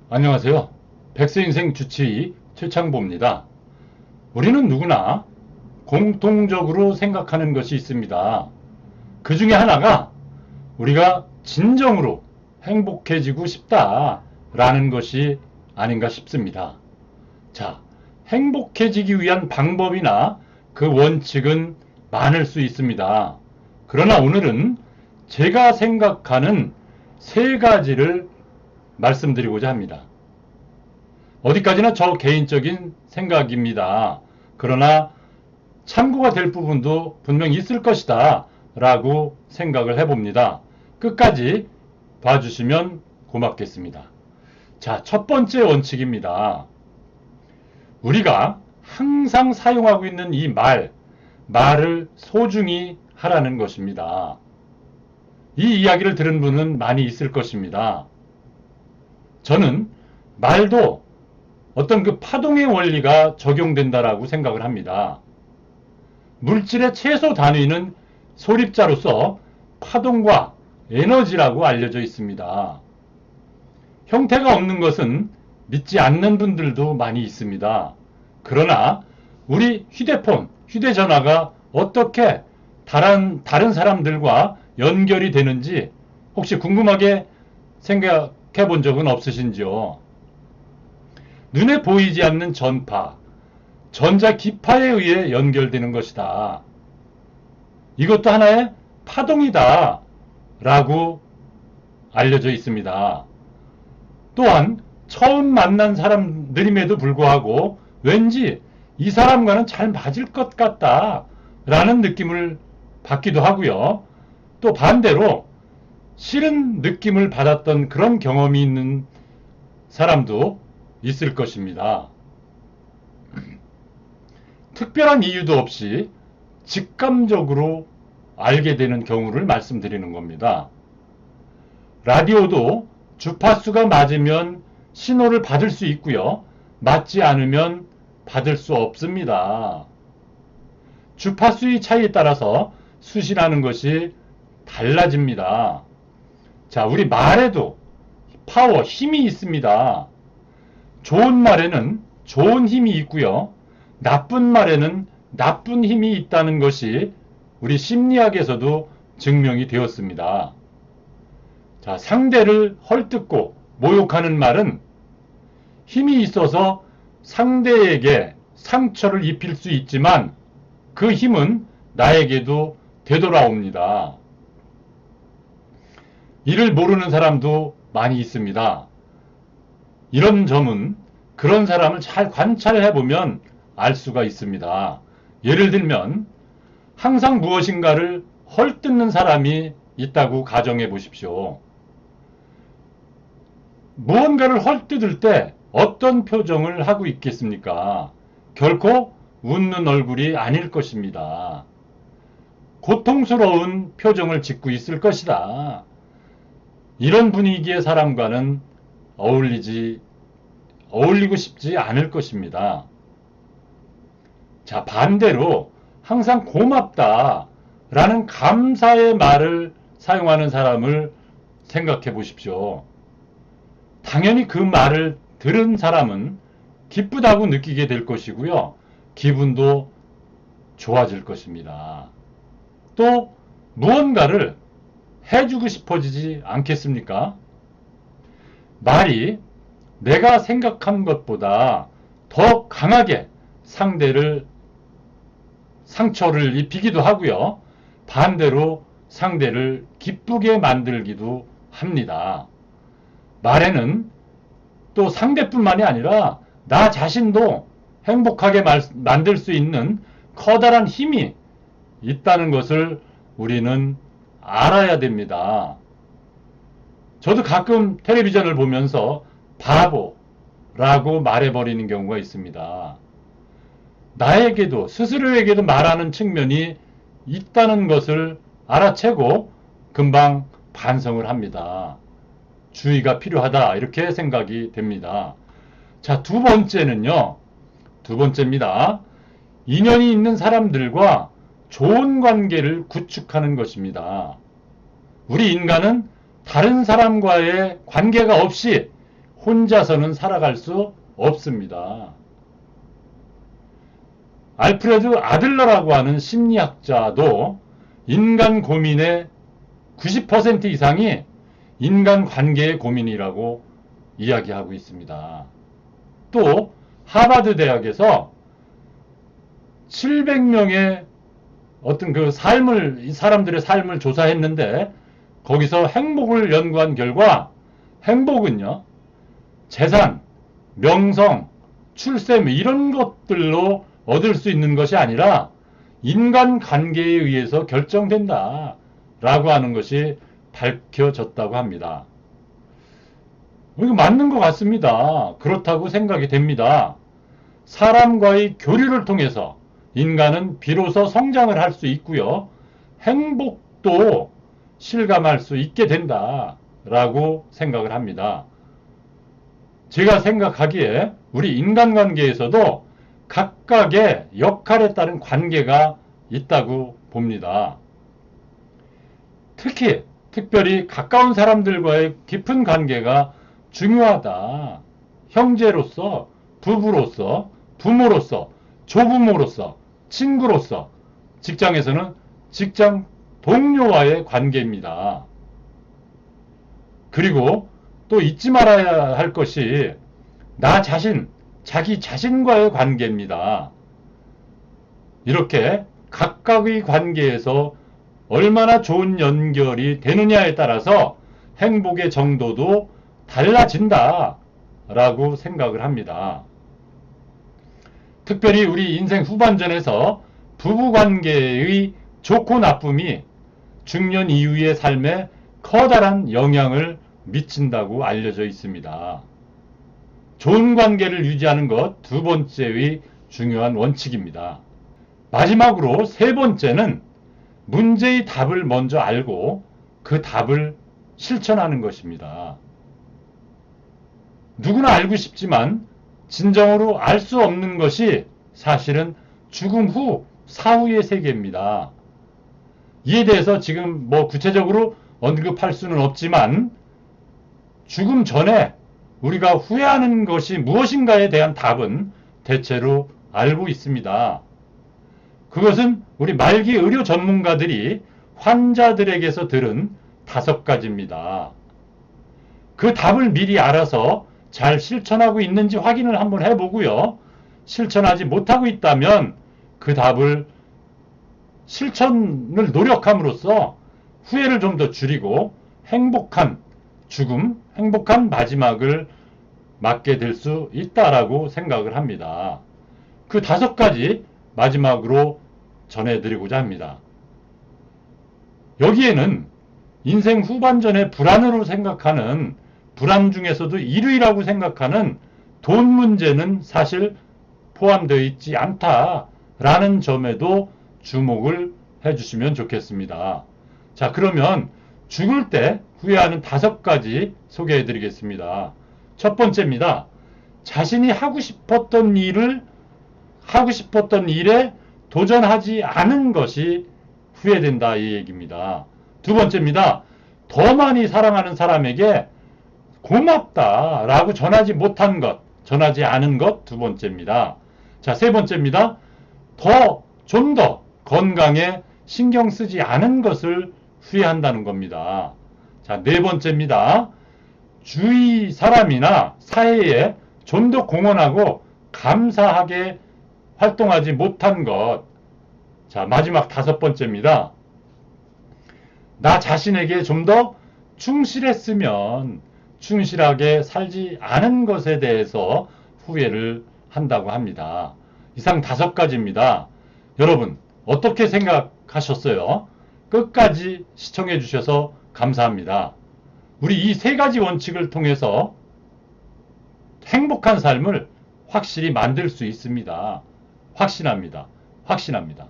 안녕하세요. 백세인생 주치의 최창보입니다. 우리는 누구나 공통적으로 생각하는 것이 있습니다. 그 중에 하나가 우리가 진정으로 행복해지고 싶다라는 것이 아닌가 싶습니다. 자, 행복해지기 위한 방법이나 그 원칙은 많을 수 있습니다. 그러나 오늘은 제가 생각하는 세 가지를 말씀드리고자 합니다. 어디까지나 저 개인적인 생각입니다. 그러나 참고가 될 부분도 분명 있을 것이다 라고 생각을 해봅니다. 끝까지 봐주시면 고맙겠습니다. 자, 첫 번째 원칙입니다. 우리가 항상 사용하고 있는 이 말을 소중히 하라는 것입니다. 이 이야기를 들은 분은 많이 있을 것입니다. 저는 말도 어떤 그 파동의 원리가 적용된다라고 생각을 합니다. 물질의 최소 단위는 소립자로서 파동과 에너지라고 알려져 있습니다. 형태가 없는 것은 믿지 않는 분들도 많이 있습니다. 그러나 우리 휴대폰, 휴대전화가 어떻게 다른 사람들과 연결이 되는지 혹시 궁금하게 생각해 본 적은 없으신지요? 눈에 보이지 않는 전파, 전자기파에 의해 연결되는 것이다. 이것도 하나의 파동이다 라고 알려져 있습니다. 또한 처음 만난 사람들임에도 불구하고 왠지 이 사람과는 잘 맞을 것 같다 라는 느낌을 받기도 하고요. 또 반대로 싫은 느낌을 받았던 그런 경험이 있는 사람도 있을 것입니다. 특별한 이유도 없이 직감적으로 알게 되는 경우를 말씀드리는 겁니다. 라디오도 주파수가 맞으면 신호를 받을 수 있고요. 맞지 않으면 받을 수 없습니다. 주파수의 차이에 따라서 수신하는 것이 달라집니다. 자, 우리 말에도 파워, 힘이 있습니다. 좋은 말에는 좋은 힘이 있고요. 나쁜 말에는 나쁜 힘이 있다는 것이 우리 심리학에서도 증명이 되었습니다. 자, 상대를 헐뜯고 모욕하는 말은 힘이 있어서 상대에게 상처를 입힐 수 있지만 그 힘은 나에게도 되돌아옵니다. 이를 모르는 사람도 많이 있습니다. 이런 점은 그런 사람을 잘 관찰해 보면 알 수가 있습니다. 예를 들면 항상 무엇인가를 헐뜯는 사람이 있다고 가정해 보십시오. 무언가를 헐뜯을 때 어떤 표정을 하고 있겠습니까? 결코 웃는 얼굴이 아닐 것입니다. 고통스러운 표정을 짓고 있을 것이다. 이런 분위기의 사람과는 어울리고 싶지 않을 것입니다. 자, 반대로 항상 고맙다 라는 감사의 말을 사용하는 사람을 생각해 보십시오. 당연히 그 말을 들은 사람은 기쁘다고 느끼게 될 것이고요. 기분도 좋아질 것입니다. 또 무언가를 해주고 싶어지지 않겠습니까? 말이 내가 생각한 것보다 더 강하게 상처를 입히기도 하고요. 반대로 상대를 기쁘게 만들기도 합니다. 말에는 또 상대뿐만이 아니라 나 자신도 행복하게 만들 수 있는 커다란 힘이 있다는 것을 우리는 알아야 됩니다. 저도 가끔 텔레비전을 보면서 바보라고 말해버리는 경우가 있습니다. 나에게도 스스로에게도 말하는 측면이 있다는 것을 알아채고 금방 반성을 합니다. 주의가 필요하다 이렇게 생각이 됩니다. 자, 두 번째입니다. 인연이 있는 사람들과 좋은 관계를 구축하는 것입니다. 우리 인간은 다른 사람과의 관계가 없이 혼자서는 살아갈 수 없습니다. 알프레드 아들러라고 하는 심리학자도 인간 고민의 90% 이상이 인간 관계의 고민이라고 이야기하고 있습니다. 또 하버드 대학에서 700명의 어떤 그 사람들의 삶을 조사했는데 거기서 행복을 연구한 결과 행복은요, 재산, 명성, 출세 이런 것들로 얻을 수 있는 것이 아니라 인간관계에 의해서 결정된다 라고 하는 것이 밝혀졌다고 합니다. 이거 맞는 것 같습니다. 그렇다고 생각이 됩니다. 사람과의 교류를 통해서 인간은 비로소 성장을 할 수 있고요. 행복도 실감할 수 있게 된다 라고 생각을 합니다. 제가 생각하기에 우리 인간관계에서도 각각의 역할에 따른 관계가 있다고 봅니다. 특별히 가까운 사람들과의 깊은 관계가 중요하다. 형제로서, 부부로서, 부모로서, 조부모로서, 친구로서, 직장에서는 직장 동료와의 관계입니다. 그리고 또 잊지 말아야 할 것이 나 자신, 자기 자신과의 관계입니다. 이렇게 각각의 관계에서 얼마나 좋은 연결이 되느냐에 따라서 행복의 정도도 달라진다 라고 생각을 합니다. 특별히 우리 인생 후반전에서 부부관계의 좋고 나쁨이 중년 이후의 삶에 커다란 영향을 미친다고 알려져 있습니다. 좋은 관계를 유지하는 것 두 번째의 중요한 원칙입니다. 마지막으로 세 번째는 문제의 답을 먼저 알고 그 답을 실천하는 것입니다. 누구나 알고 싶지만 진정으로 알 수 없는 것이 사실은 죽음 후 사후의 세계입니다. 이에 대해서 지금 구체적으로 언급할 수는 없지만 죽음 전에 우리가 후회하는 것이 무엇인가에 대한 답은 대체로 알고 있습니다. 그것은 우리 말기 의료 전문가들이 환자들에게서 들은 5가지입니다. 그 답을 미리 알아서 잘 실천하고 있는지 확인을 한번 해보고요. 실천하지 못하고 있다면 그 답을 실천을 노력함으로써 후회를 좀 더 줄이고 행복한 죽음, 행복한 마지막을 맞게 될 수 있다라고 생각을 합니다. 그 5가지 마지막으로 전해드리고자 합니다. 여기에는 인생 후반전의 불안으로 생각하는 불안 중에서도 1위라고 생각하는 돈 문제는 사실 포함되어 있지 않다라는 점에도 주목을 해주시면 좋겠습니다. 자, 그러면 죽을 때 후회하는 5가지 소개해 드리겠습니다. 첫 번째입니다. 자신이 하고 싶었던 일에 도전하지 않은 것이 후회된다 이 얘기입니다. 두 번째입니다. 더 많이 사랑하는 사람에게 고맙다 라고 전하지 못한 것, 전하지 않은 것 두 번째입니다. 자, 세 번째입니다. 좀 더 건강에 신경 쓰지 않은 것을 후회한다는 겁니다. 자, 네 번째입니다. 주위 사람이나 사회에 좀 더 공헌하고 감사하게 활동하지 못한 것. 자, 마지막 5번째입니다. 나 자신에게 좀 더 충실했으면 충실하게 살지 않은 것에 대해서 후회를 한다고 합니다. 이상 5가지입니다. 여러분, 어떻게 생각하셨어요? 끝까지 시청해 주셔서 감사합니다. 우리 이 3가지 원칙을 통해서 행복한 삶을 확실히 만들 수 있습니다. 확신합니다. 확신합니다.